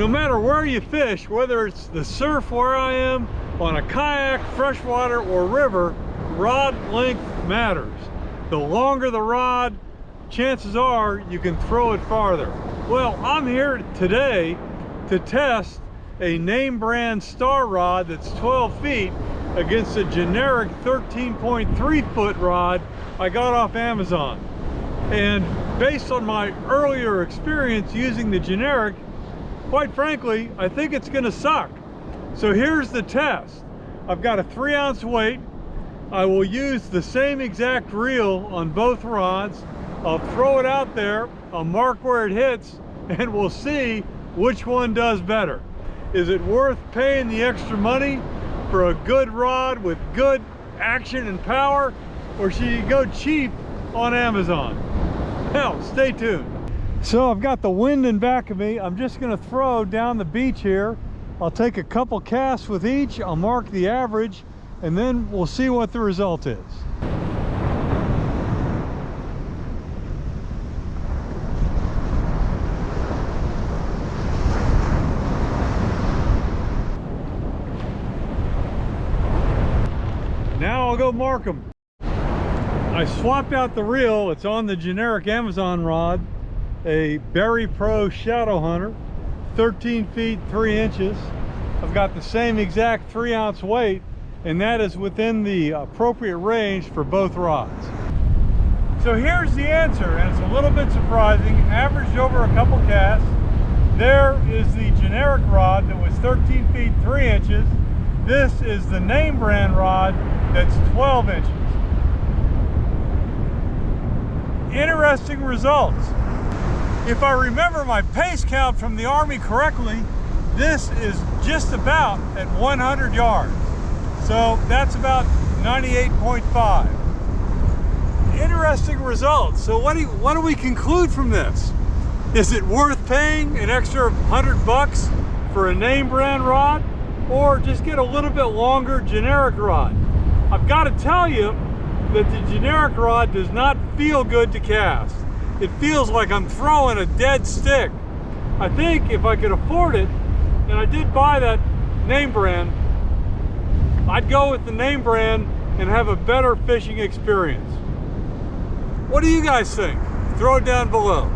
No matter where you fish, whether it's the surf where I am, on a kayak, freshwater, or river, rod length matters. The longer the rod, chances are you can throw it farther. Well, I'm here today to test a name brand star rod that's 12 feet against a generic 13.3 foot rod I got off Amazon. And based on my earlier experience using the generic, quite frankly, I think it's gonna suck. So here's the test. I've got a 3-ounce weight. I will use the same exact reel on both rods. I'll throw it out there, I'll mark where it hits, and we'll see which one does better. Is it worth paying the extra money for a good rod with good action and power, or should you go cheap on Amazon? Hell, stay tuned. So I've got the wind in back of me. I'm just gonna throw down the beach here. I'll take a couple casts with each, I'll mark the average, and then we'll see what the result is. Now I'll go mark them. I swapped out the reel. It's on the generic Amazon rod, a Berry Pro Shadow Hunter, 13 feet 3 inches. I've got the same exact 3-ounce weight, and that is within the appropriate range for both rods. So here's the answer, and it's a little bit surprising. Averaged over a couple casts. There is the generic rod that was 13 feet 3 inches. This is the name brand rod that's 12 inches. Interesting results. If I remember my pace count from the Army correctly, this is just about at 100 yards. So that's about 98.5. Interesting results. So what do we conclude from this? Is it worth paying an extra $100 for a name brand rod, or just get a little bit longer generic rod? I've got to tell you that the generic rod does not feel good to cast. It feels like I'm throwing a dead stick. I think if I could afford it, and I did buy that name brand, I'd go with the name brand and have a better fishing experience. What do you guys think? Throw it down below.